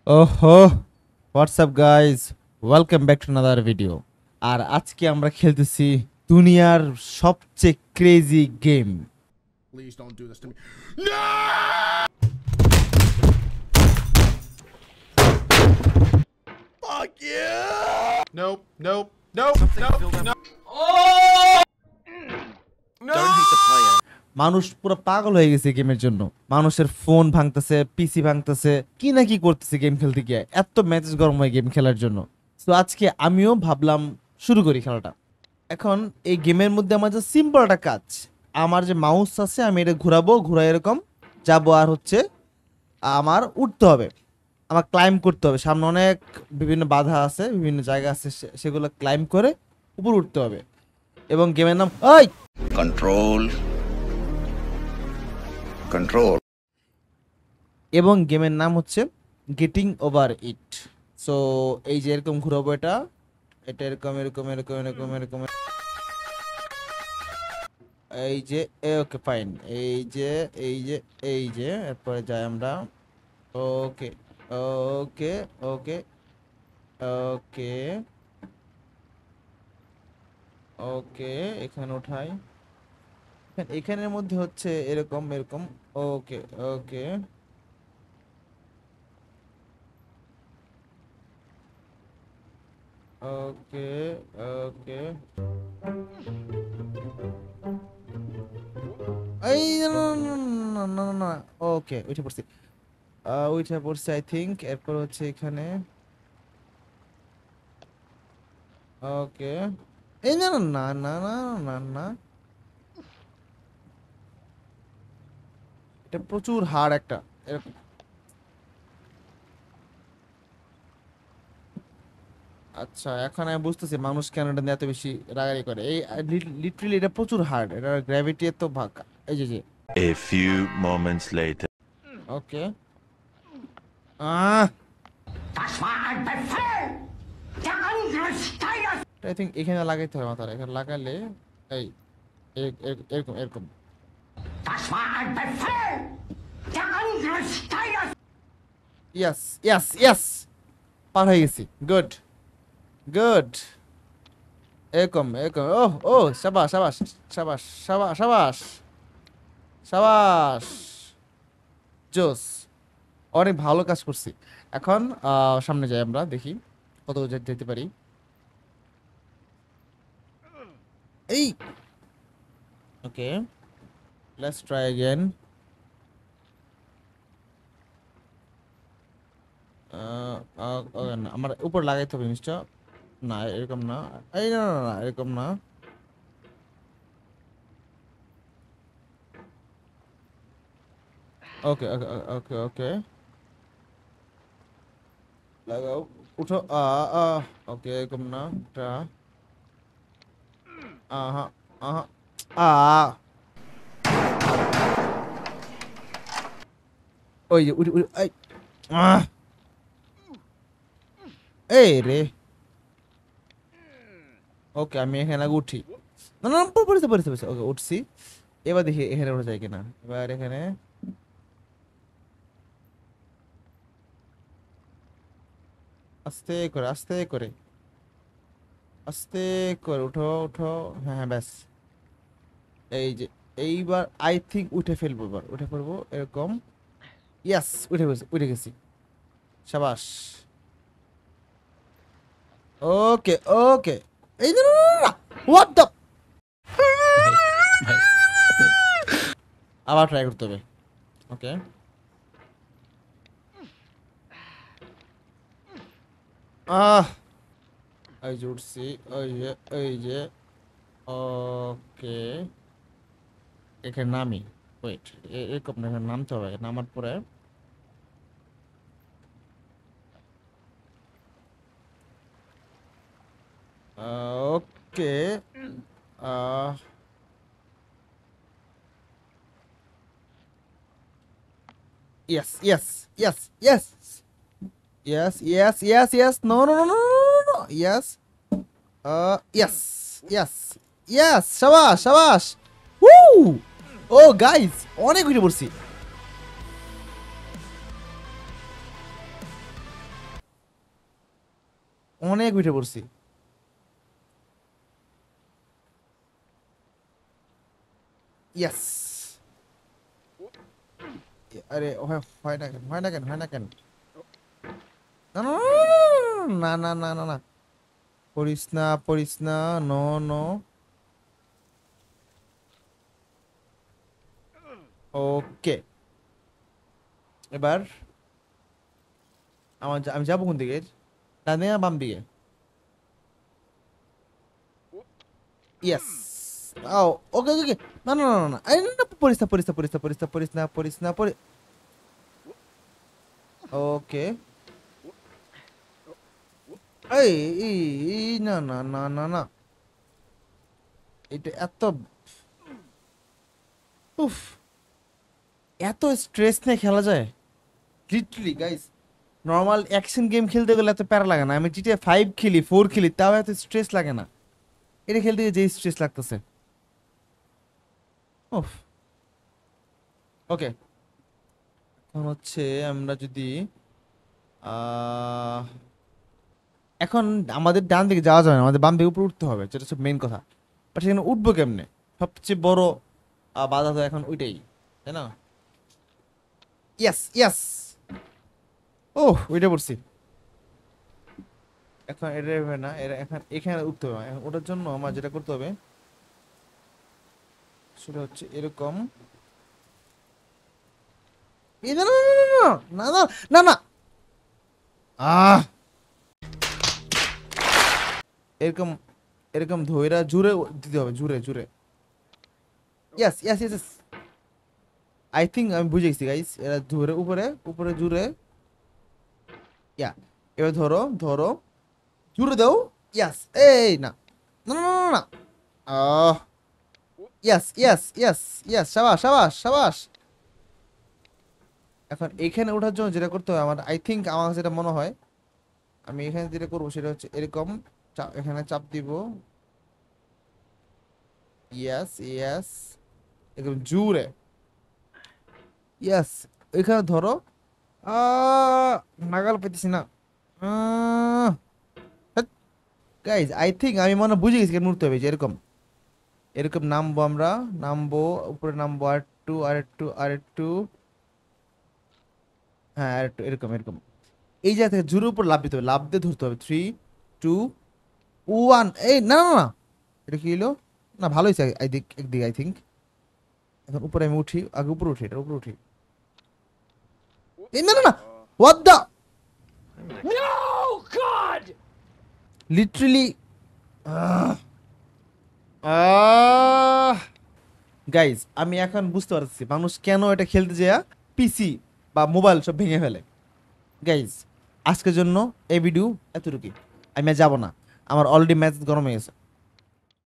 ওহো WhatsApp guys, welcome back to another video. আর আজকে আমরা খেলতেছি দুনিয়ার সবচেয়ে crazy game. Please don't do this to me. Fuck yeah! Nope, nope, nope, nope, nope. Don't hate the player. মানুষ পুরো পাগল হয়ে গেছে গেমের জন্য। মানুষের ফোন ভাঙতেছে, পিসি ভাঙতেছে, কি না কি করতেছে গেম খেলতে গিয়ে। এত মেজাজ গরম হয় গেম খেলার জন্য। তো আজকে আমিও ভাবলাম শুরু করি খেলাটা। এখন এই গেমের মধ্যে আমার যে সিম্পল একটা কাজ, আমার যে মাউস আছে আমি এটা ঘোরাবো, ঘুরাই এরকম যাবো, আর হচ্ছে আমার উঠতে হবে, আমার ক্লাইম্ব করতে হবে। সামনে অনেক বিভিন্ন বাধা আছে, বিভিন্ন জায়গা আছে, সেগুলো ক্লাইম্ব করে উপর উঠতে হবে। এবং গেমের নাম Control. Control. এবং গেমের নাম হচ্ছে গেটিং ওভার ইট। সো এই যে এরকম ঘুরাবো, এটা এটা এরকম এরকম এরকম এরকম এরকম, এই যে ওকে ফাইন, এই যে এই যে এই যে এরপরে যাই আমরা। ওকে ওকে ওকে ওকে ওকে, এখানে উঠাই। এখানের মধ্যে হচ্ছে এরকম এরকম। ওকে ওকে ওকে ওকে, এই না না না না না না, ওকে উঠে পড়ছি, উঠে পড়ছি আই থিঙ্ক। এরপর হচ্ছে এখানে ওকে, এই না না না না না না না, এটা প্রচুর হার্ড একটা এরকম। আচ্ছা, এখন আমি বুঝতেছি মানুষ কেন এটা নিয়ে এত বেশি রাগারাগি করে। এই লিটারালি এটা প্রচুর হার্ড, এটা গ্র্যাভিটি এত ভাগ। এই যে A few moments later. Okay, ah I think এখানে লাগাইতে হবে মাথার, এখানে লাগালে এই এরকম এরকম। ইয়েস ইয়েস ইয়েস, পার হয়ে গেছি। গুড গুড, এরকম এরকম। ওহ ও, সাবাস সাবাস সাবাস সাবাস সাবাস সাবাস, জোস, অনেক ভালো কাজ করছি। এখন সামনে যাই, আমরা দেখি কত যেতে পারি। এই ওকে, লেটস ট্রাই अगेन। আমার উপর লাগাইতে হবে জিনিসটা। না এরকম না, এই না না না এরকম না। ওকে ওকে ওকে ওকে, লাগাও, উঠো। ওকে এরকম না, এটা আহা আহা আ ওই যে উঠি উঠি, এই আহ এই রে। ওকে আমি এখানে আগে উঠি। না না, পড়েছে পড়েছে পড়েছে, ওকে উঠছি। এবার দেখি এখানে উঠা যায় কিনা। এবার এখানে আস্তে করে আস্তে করে আস্তে করে উঠো উঠো। হ্যাঁ হ্যাঁ, ব্যাস। এই যে এইবার আই থিঙ্ক উঠে ফেলবো, এবার উঠে পড়বো এরকম। ইয়াস, উঠে গেছি উঠে গেছি, সাবাস। ওকে ওকে, এই না হোয়াট দ্য, আবার ট্রাই করতে হবে। ওকে এই যে উঠছি, ওই যে এই যে ওকে, এখানে নামি। ওয়েট, এরকম না, এখানে নামতে হবে, নামার পরে okay yes yes yes yes yes yes yes yes, no no no no no, yes yes yes yes, সাবাস সাবাস। ও গাইস, অনেক উঠে পড়ছি। অনেক উঠে পড়ছি। ইয়েস। আরে হয় না কেন, হয় না কেন, হয় না কেন? না না না না না না না, পড়িস না, পড়িস না, নো নো। ওকে, এবার আমি যাবো কোন দিকে? ডান দিকে না বাম দিকে? ইয়েস। ও ওকে ওকে ওকে। না না না না না, আরে না না, পড়িস না, পড়িস না, পড়িস না, পড়িস না, পড়িস না, পড়িস না, পড়ি। ওকে। এই এই এই, না না না না না, এটা এত, উফ, এত স্ট্রেস নিয়ে খেলা যায় literally guys. Normal action game খেলতে গেলে এত প্যারা লাগে না। আমি জিটিএ 5 খেলি, 4 খেলি, তাও এত স্ট্রেস লাগে না। এটা খেলতে গিয়ে যে স্ট্রেস লাগতেছে, উফ। ওকে, এখন হচ্ছে আমরা যদি আহ, এখন আমাদের ডান দিকে যাওয়া যাবে না, আমাদের বাম দিকে উপরে উঠতে হবে, যেটা হচ্ছে মেইন কথা। বাট সেখানে উঠবো কেমনে? সবচেয়ে বড় বাধা তো এখন ওইটাই, তাই না? Yes yes. ওহ, ওইটা পড়ছি। এখন এটা হবে না, এটা এখন এখানে উঠতে হবে। এখন ওটার জন্য আমার যেটা করতে হবে সেটা হচ্ছে এরকম। না না না না না না, আহ, এরকম এরকম ধইরা জুড়ে দিতে হবে, জুড়ে জুড়ে। Yes yes yes. I think আমি বুঝে গেছি গাইস, এরা ধরে উপরে উপরে জুড়ে। ইয়া, এবার ধরো ধরো, জুড়ে দাও। ইয়াস, এই না না না না না, আহ, ইয়াস ইয়াস ইয়াস ইয়াস, সাবাস সাবাস সাবাস। এখন এখানে ওঠার জন্য যেটা করতে হবে আমার, আই থিঙ্ক আমার যেটা মনে হয়, আমি এখানে যেটা করবো সেটা হচ্ছে এরকম এখানে চাপ দিব। ইয়াস ইয়াস, একদম জুড়ে। ইয়াস, এখানে ধরো। নাগাল পেতেছি না। গাইজ আই থিঙ্ক আমি মনে হয় বুঝে গেছি কেন উঠতে হবে, যে এরকম এরকম নামবো আমরা, নামবো উপরে, নামবো আর একটু আর একটু আর একটু, হ্যাঁ আর একটু, এরকম এরকম। এই জায়গা থেকে জুড়ে উপর লাভ দিতে হবে, লাভ দিয়ে ধরতে হবে। 3 2 1। এই না না না, এটা কি হলো? না ভালো হয়েছে একদিকে আই থিঙ্ক। এখন উপরে আমি উঠি, আগে উপরে উঠি, এটা উপরে উঠি। এই না না না, হোয়াট দা, লিটারালি। গাইজ আমি এখন বুঝতে পারছি মানুষ কেন এটা খেলতে যায় পিসি বা মোবাইল সব ভেঙে ফেলে। গাইজ আজকের জন্য এই ভিডিও এতটুকুই, আমি আর যাবো না, আমার অলরেডি ম্যাচ গরম হয়ে গেছে।